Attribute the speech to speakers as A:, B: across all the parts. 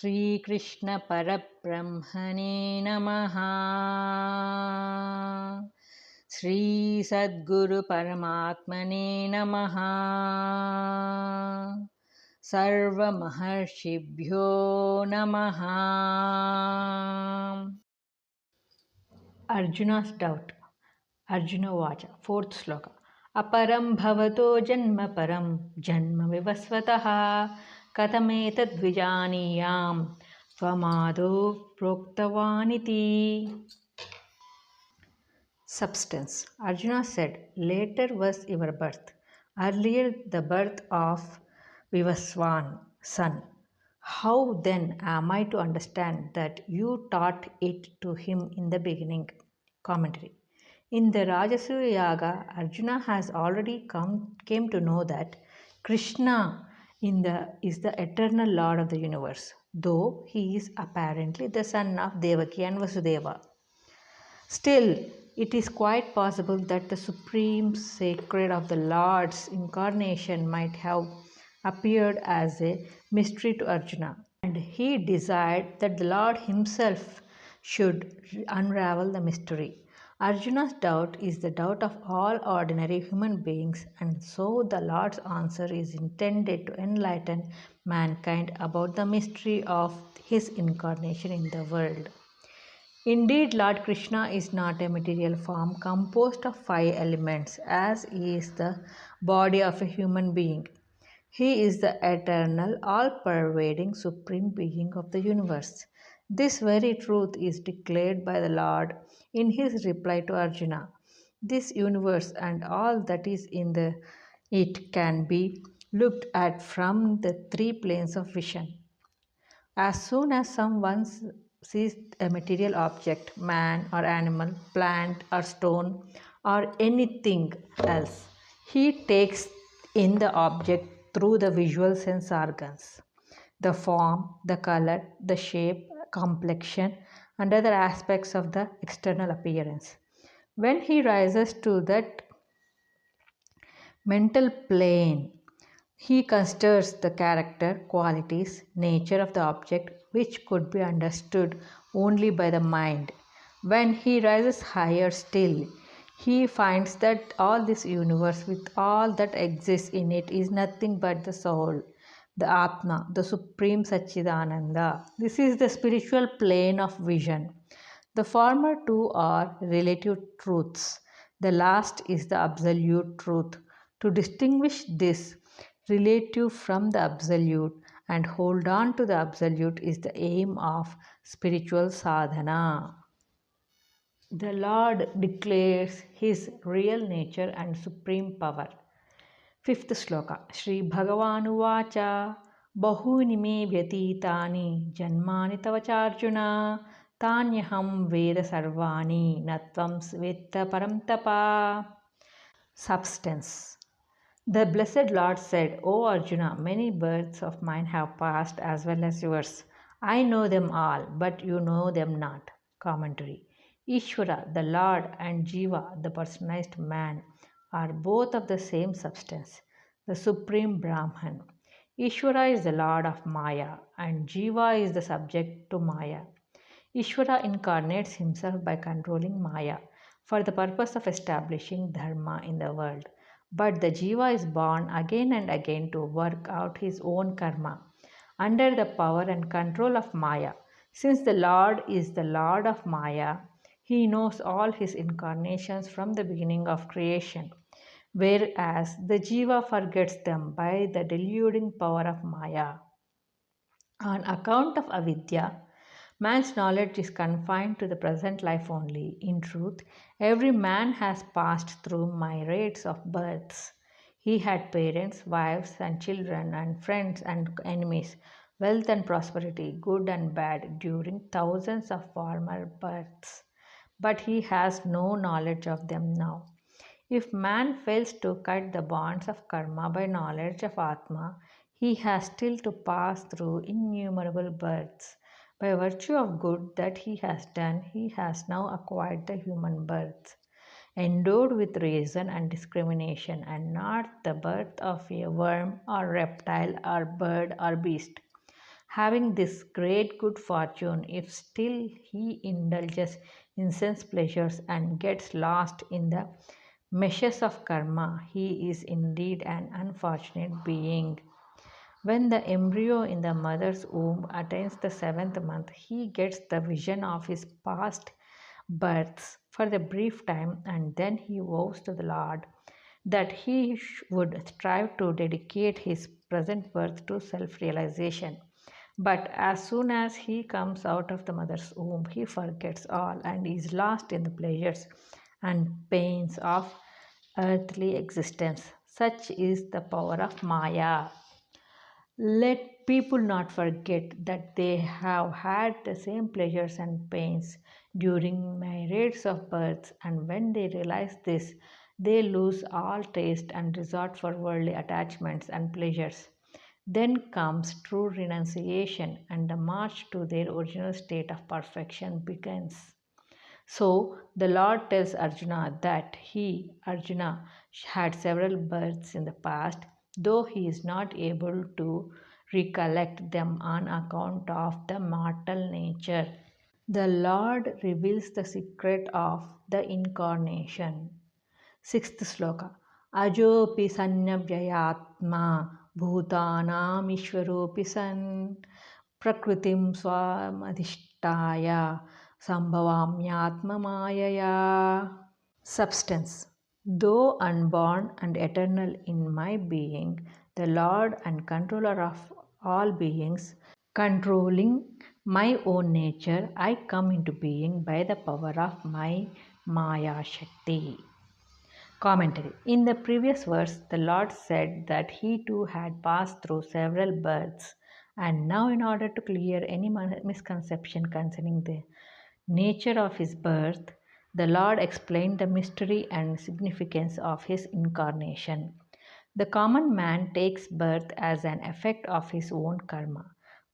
A: Sri Krishna Parabrahmane Namaha. Sri Sadguru Paramatmane Namaha. Sarva Maharshibhyo Namaha. Arjuna's doubt. Arjuna Vacha, 4th sloka. Aparam bhavato janma param janma vivasvataha katametad vijaniyam tvamado proktavaniti. Substance. Arjuna said, later was your birth. Earlier the birth of Vivaswan, son. How then am I to understand that you taught it to him in the beginning? Commentary. In the Rajasuya Yaga, Arjuna has already came to know that Krishna is the eternal Lord of the universe, though he is apparently the son of Devaki and Vasudeva. Still, it is quite possible that the supreme sacred of the Lord's incarnation might have appeared as a mystery to Arjuna, and he desired that the Lord himself should unravel the mystery. Arjuna's doubt is the doubt of all ordinary human beings, and so the Lord's answer is intended to enlighten mankind about the mystery of his incarnation in the world. Indeed, Lord Krishna is not a material form composed of 5 elements, as is the body of a human being. He is the eternal, all-pervading Supreme Being of the universe. This very truth is declared by the Lord in his reply to Arjuna. This universe and all that is in it can be looked at from the 3 planes of vision. As soon as someone sees a material object, man or animal, plant or stone, or anything else, he takes in the object through the visual sense organs. The form, the color, the shape, complexion, and other aspects of the external appearance. When he rises to that mental plane, he considers the character, qualities, nature of the object which could be understood only by the mind. When he rises higher still, he finds that all this universe with all that exists in it is nothing but the soul, the Atma, the Supreme Satchidananda. This is the spiritual plane of vision. The former two are relative truths. The last is the absolute truth. To distinguish this relative from the absolute and hold on to the absolute is the aim of spiritual sadhana. The Lord declares his real nature and supreme power. 5th sloka. Shri Bhagavanuvacha Bahuni me vyatitani janmani tava charjuna tanyaham veda sarvani natvam sveta paramtapa. Substance. The blessed Lord said, O Arjuna, many births of mine have passed as well as yours. I know them all, but you know them not. Commentary. Ishvara, the Lord, and Jiva, the personalized man, are both of the same substance, the supreme Brahman. Ishvara is the Lord of Maya, and Jiva is the subject to Maya. Ishvara incarnates himself by controlling Maya for the purpose of establishing Dharma in the world. But the Jiva is born again and again to work out his own karma under the power and control of Maya. Since the Lord is the Lord of Maya, he knows all his incarnations from the beginning of creation, whereas the Jiva forgets them by the deluding power of Maya. On account of avidya, man's knowledge is confined to the present life only. In truth, every man has passed through myriads of births. He had parents, wives, and children, and friends and enemies, wealth and prosperity, good and bad, during thousands of former births. But he has no knowledge of them now. If man fails to cut the bonds of karma by knowledge of Atma, he has still to pass through innumerable births. By virtue of good that he has done, he has now acquired the human birth, endowed with reason and discrimination, and not the birth of a worm or reptile or bird or beast. Having this great good fortune, if still he indulges in sense pleasures and gets lost in the meshes of karma, he is indeed an unfortunate being. When the embryo in the mother's womb attains the seventh month, he gets the vision of his past births for the brief time, and then he vows to the Lord that he would strive to dedicate his present birth to self realization. But as soon as he comes out of the mother's womb, he forgets all and is lost in the pleasures and pains of earthly existence. Such is the power of Maya. Let people not forget that they have had the same pleasures and pains during myriads of births, and when they realize this, they lose all taste and resort for worldly attachments and pleasures. Then comes true renunciation, and the march to their original state of perfection begins. So the Lord tells Arjuna that he, Arjuna, had several births in the past, though he is not able to recollect them on account of the mortal nature. The Lord reveals the secret of the incarnation. Sixth sloka. Ajopi sanyvyayatma bhutanam ishwaropi san prakritim swamadhishtaya sambhavamyatma mayaya. Substance. Though unborn and eternal in my being, the Lord and controller of all beings, controlling my own nature, I come into being by the power of my Maya Shakti. Commentary. In the previous verse, the Lord said that he too had passed through several births, and now, in order to clear any misconception concerning the nature of his birth, the Lord explained the mystery and significance of his incarnation. The common man takes birth as an effect of his own karma,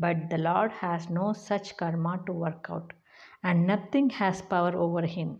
A: but the Lord has no such karma to work out, and nothing has power over him.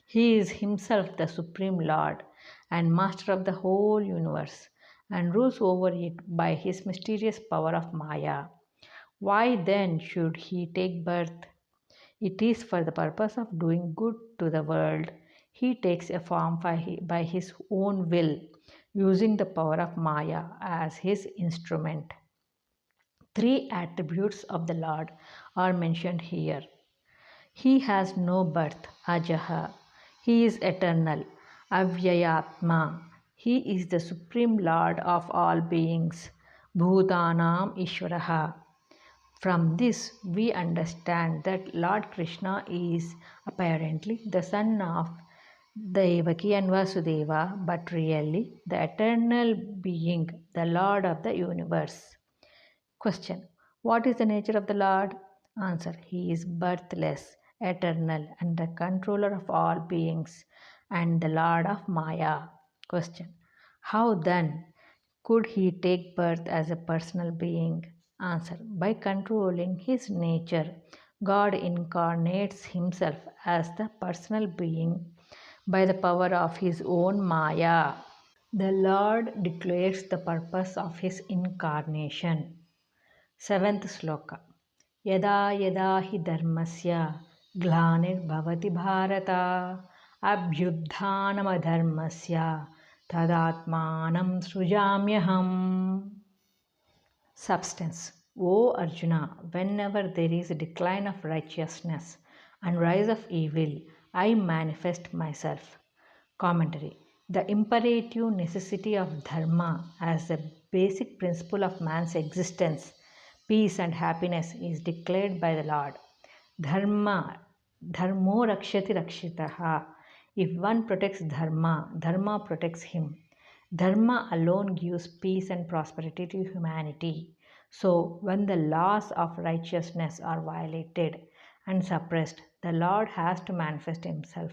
A: He is himself the Supreme Lord and Master of the whole universe, and rules over it by his mysterious power of Maya. Why then should he take birth? It is for the purpose of doing good to the world. He takes a form by his own will, using the power of Maya as his instrument. Three attributes of the Lord are mentioned here. He has no birth, Ajaha. He is eternal, Avyayatma. He is the supreme Lord of all beings, Bhutanam Ishwaraha. From this, we understand that Lord Krishna is apparently the son of Devaki and Vasudeva, but really the eternal being, the Lord of the universe. Question. What is the nature of the Lord? Answer. He is birthless, eternal, and the controller of all beings, and the Lord of Maya. Question. How then could he take birth as a personal being? Answer. By controlling his nature, God incarnates himself as the personal being by the power of his own Maya. The Lord declares the purpose of his incarnation. Seventh sloka. Yada yada hi dharmasya glanirбhavati bharata abhyudhanam tadatmanam srujamyaham. Substance. O Arjuna, whenever there is a decline of righteousness and rise of evil, I manifest myself. Commentary. The imperative necessity of dharma as the basic principle of man's existence, peace and happiness is declared by the Lord. Dharmo rakshati rakshitaha. If one protects dharma, dharma protects him. Dharma alone gives peace and prosperity to humanity. So, when the laws of righteousness are violated and suppressed, the Lord has to manifest himself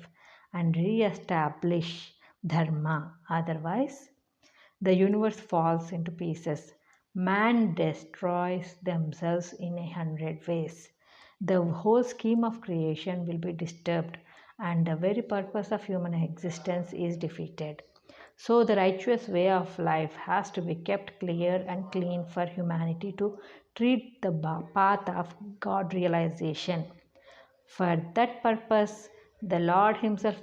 A: and re-establish dharma. Otherwise, the universe falls into pieces. Man destroys themselves in 100 ways. The whole scheme of creation will be disturbed, and the very purpose of human existence is defeated. So, the righteous way of life has to be kept clear and clean for humanity to tread the path of God realization. For that purpose, the Lord Himself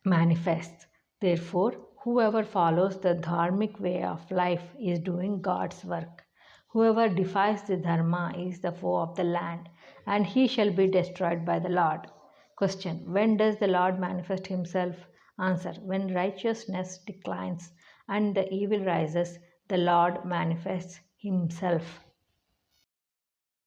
A: manifests. Therefore, whoever follows the dharmic way of life is doing God's work. Whoever defies the dharma is the foe of the land, and he shall be destroyed by the Lord. Question: when does the Lord manifest Himself? Answer: when righteousness declines and the evil rises, the Lord manifests Himself.